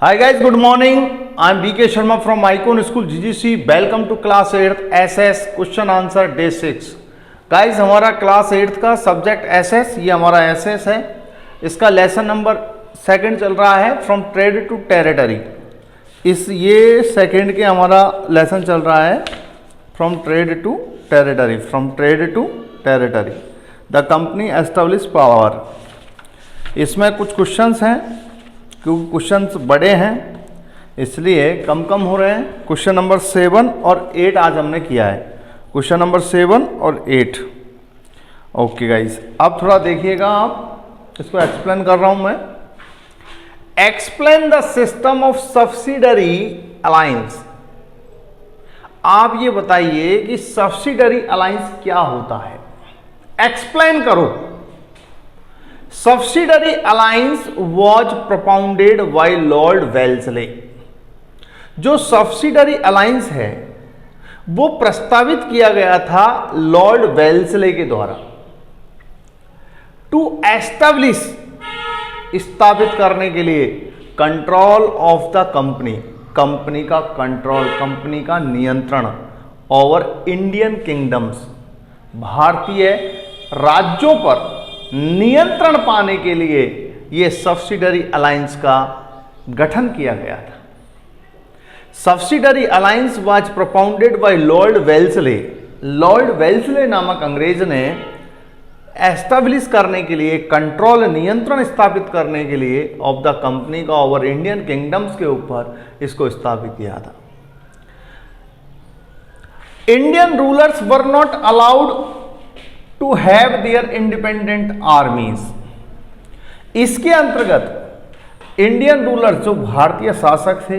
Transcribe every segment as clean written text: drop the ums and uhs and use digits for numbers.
Hi guys, good morning. I am BK Sharma from Icon School GGC. Welcome to class 8th SS question answer day 6. Guys हमारा class 8th का subject SS, ये हमारा SS है। इसका lesson number 2 चल रहा है from trade to territory. ये सेकंड के हमारा लेसन चल रहा है from trade to territory, from trade to territory the company establish power. इसमें कुछ क्वेश्चंस हैं, क्योंकि क्वेश्चंस बड़े हैं इसलिए कम कम हो रहे हैं। क्वेश्चन नंबर 7 और 8 आज हमने किया है, क्वेश्चन नंबर 7 और 8। ओके गाइस, अब थोड़ा देखिएगा, आप इसको एक्सप्लेन कर रहा हूं मैं। Explain the system of subsidiary alliance. आप ये बताइए कि सब्सिडरी अलायंस क्या होता है, एक्सप्लेन करो। Subsidiary alliance was propounded by Lord Wellesley. जो सब्सिडरी अलायंस है वो प्रस्तावित किया गया था लॉर्ड वेल्सले के द्वारा। टू एस्टैब्लिश, स्थापित करने के लिए, control of the company, company का कंट्रोल, कंपनी का नियंत्रण, ओवर इंडियन किंगडम्स, भारतीय राज्यों पर नियंत्रण पाने के लिए यह सब्सिडरी अलायंस का गठन किया गया था। Subsidiary alliance was propounded by Lord Wellesley. Lord Wellesley नामक अंग्रेज ने एस्टैब्लिश करने के लिए, कंट्रोल, नियंत्रण स्थापित करने के लिए ऑफ द कंपनी का ओवर इंडियन किंगडम्स के ऊपर इसको स्थापित किया था। Indian rulers were not allowed to have their independent armies. इसके अंतर्गत इंडियन रूलर, जो भारतीय शासक थे,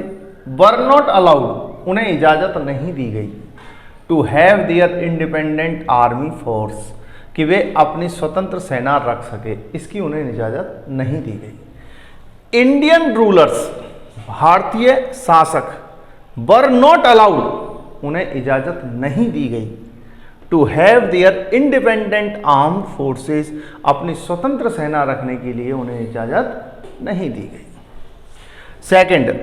वर नॉट अलाउड, उन्हें इजाजत नहीं दी गई to have their independent army force, कि वे अपनी स्वतंत्र सेना रख सके, इसकी उन्हें इजाजत नहीं दी गई। इंडियन रूलर्स, भारतीय शासक, वर नॉट अलाउड, उन्हें इजाजत नहीं दी गई to have their independent armed forces, अपनी स्वतंत्र सेना रखने के लिए उन्हें इजाजत नहीं दी गई। Second,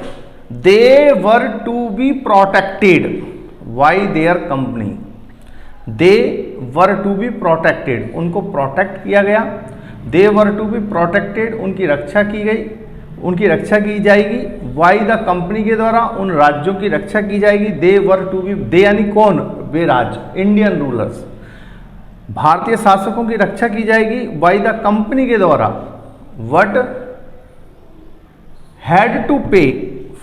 they were to be protected by their company. They were to be protected, उनको प्रोटेक्ट किया गया। They were to be protected, उनकी रक्षा की गई, उनकी रक्षा की जाएगी बाय द कंपनी के द्वारा, उन राज्यों की रक्षा की जाएगी। दे वर टू बी, दे यानी कौन, वे राज्य, इंडियन रूलर्स, भारतीय शासकों की रक्षा की जाएगी बाय द कंपनी के द्वारा। What had to pay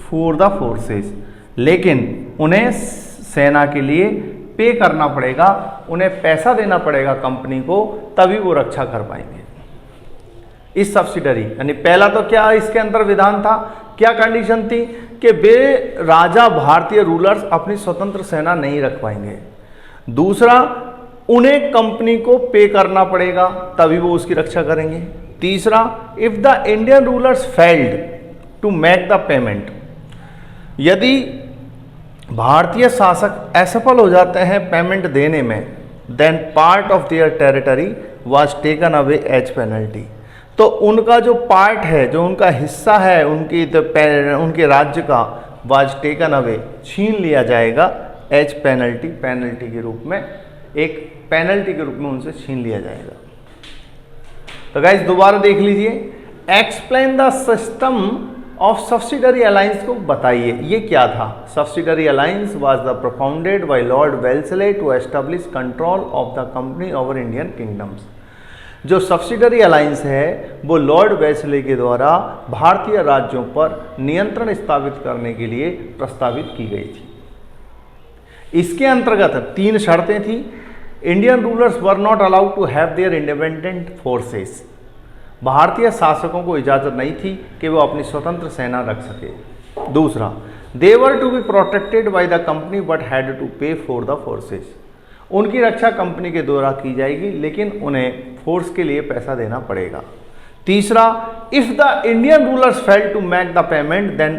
for the forces, लेकिन उन्हें सेना के लिए पे करना पड़ेगा, उन्हें पैसा देना पड़ेगा कंपनी को, तभी वो रक्षा कर पाएंगे। इस सब्सिडरी, यानी पहला तो क्या इसके अंदर विधान था, क्या कंडीशन थी कि वे राजा, भारतीय रूलर्स अपनी स्वतंत्र सेना नहीं रख पाएंगे। दूसरा, उन्हें कंपनी को पे करना पड़ेगा, तभी वो उसकी रक्षा करेंगे। तीसरा, if the Indian rulers failed to make the payment, यदि भारतीय शासक असफल हो जाते हैं पेमेंट देने में, then part of their territory was taken away as penalty, तो उनका जो पार्ट है, जो उनका हिस्सा है उनके राज्य का, वाज टेकन अवे, छीन लिया जाएगा, एज पेनल्टी, पेनल्टी के रूप में, एक पेनल्टी के रूप में उनसे छीन लिया जाएगा। तो गाइस दोबारा देख लीजिए, explain the system of subsidiary alliance को बताइए, ये क्या था। Subsidiary alliance was the propounded by Lord Wellesley to establish control of the company over Indian kingdoms. जो सब्सिडरी अलायंस है वो लॉर्ड वेल्सले के द्वारा भारतीय राज्यों पर नियंत्रण स्थापित करने के लिए प्रस्तावित की गई थी। इसके अंतर्गत 3 शर्तें थी। Indian rulers were not allowed to have their independent forces, भारतीय शासकों को इजाजत नहीं थी कि वो अपनी स्वतंत्र सेना रख सके। दूसरा, they were to be protected by the company but had to pay for the forces, उनकी रक्षा कंपनी के द्वारा की जाएगी, लेकिन उन्हें फोर्स के लिए पैसा देना पड़ेगा। तीसरा, if the Indian rulers fail to make the payment then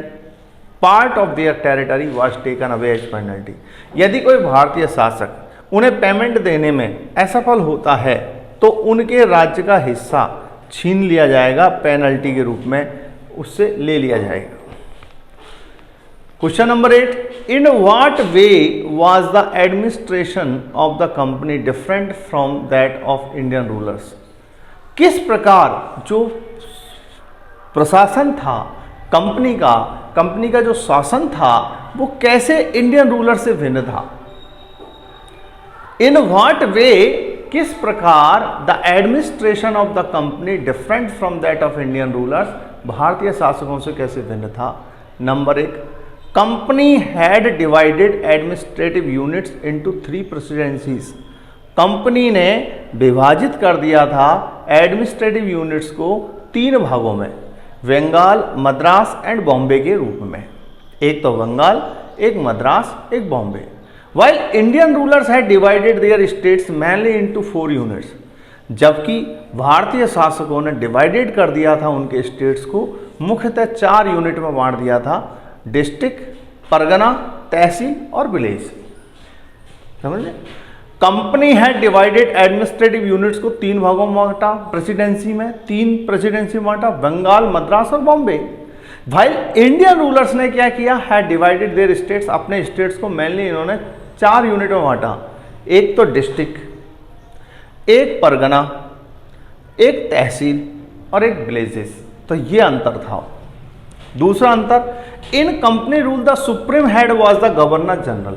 part of their territory was taken away as penalty, यदि कोई भारतीय शासक उन्हें पेमेंट देने में असफल होता है तो उनके राज्य का हिस्सा छीन लिया जाएगा, पेनल्टी के रूप में उससे ले लिया जाएगा। Question number 8, in what way was the administration of the company different from that of Indian rulers. किस प्रकार जो प्रशासन था कंपनी का जो शासन था वो कैसे इंडियन रूलर से भिन्न था। इन व्हाट वे, किस प्रकार the administration of the company different from that of Indian rulers, भारतीय शासकों से कैसे भिन्न था। Number 1, company had divided administrative units into 3 presidencies. Company ने विभाजित कर दिया था एडमिनिस्ट्रेटिव यूनिट्स को 3 भागों में, बंगाल, मद्रास एंड बॉम्बे के रूप में। एक तो बंगाल, एक मद्रास, एक Bombay. While Indian rulers had divided their states mainly into 4 units, जबकि भारतीय शासकों ने डिवाइडेड कर दिया था उनके स्टेट्स को मुख्यतः 4 यूनिट में बांट दिया था, डिस्ट्रिक्ट, परगना, तहसील और विलेज। समझे। कंपनी है डिवाइडेड एडमिनिस्ट्रेटिव यूनिट्स को 3 भागों में बांटा, प्रेसिडेंसी में 3 प्रेसिडेंसी में बांटा, बंगाल, मद्रास और बॉम्बे। भाई इंडियन रूलर्स ने क्या किया, है डिवाइडेड देयर स्टेट्स, अपने स्टेट्स को मेनली इन्होंने 4 यूनिट में बांटा, एक तो डिस्ट्रिक्ट, एक परगना, एक तहसील और एक विलेजेस। तो ये अंतर था। दूसरा अंतर, in company rule the supreme head was the governor general,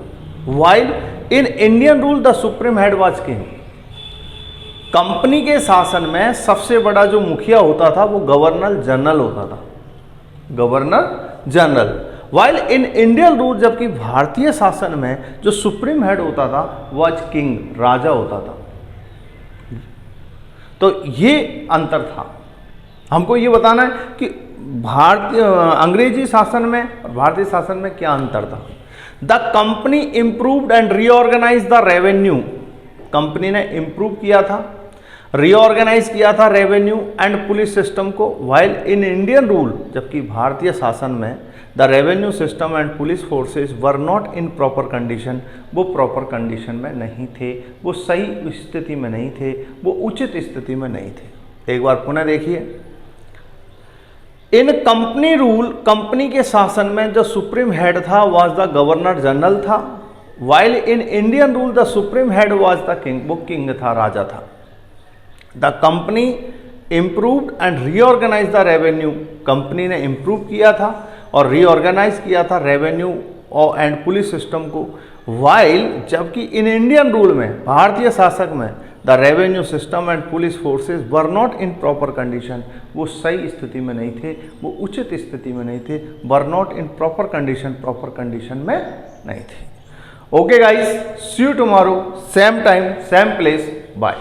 while in Indian rule the supreme head was king. Company के शासन में सबसे बड़ा जो मुखिया होता था वो गवर्नर जनरल होता था, governor general. While in Indian rule, जबकि भारतीय शासन में जो सुप्रीम हेड होता था वाज किंग, राजा होता था। तो ये अंतर था। हमको ये बताना है कि अंग्रेजी शासन में और भारतीय शासन में क्या अंतर था। The company improved and reorganise the revenue, company ने इंप्रूव किया था, रीऑर्गेनाइज किया था रेवेन्यू एंड पुलिस सिस्टम को। वाइल इन इंडियन रूल, जबकि भारतीय शासन में the revenue system and police forces were not in proper condition, वो प्रॉपर कंडीशन में नहीं थे, वो सही स्थिति में नहीं थे, वो उचित स्थिति में नहीं थे। एक बार पुनः देखिए, इन कंपनी रूल, कंपनी के शासन में जो सुप्रीम हेड था वाज द गवर्नर जनरल था, while in Indian rule the supreme head was the king, वो किंग था, राजा था। The company improved and reorganise the revenue, company ने इम्प्रूव किया था और रीऑर्गेनाइज किया था रेवेन्यू एंड पुलिस सिस्टम को। वाइल, जबकि इन इंडियन रूल में, भारतीय शासक में, the revenue system and police forces were not in proper condition, वो सही स्थिति में नहीं थे, वो उचित स्थिति में नहीं थे, were not in proper condition, proper condition में नहीं थे। Okay guys, see you tomorrow, same time same place, bye.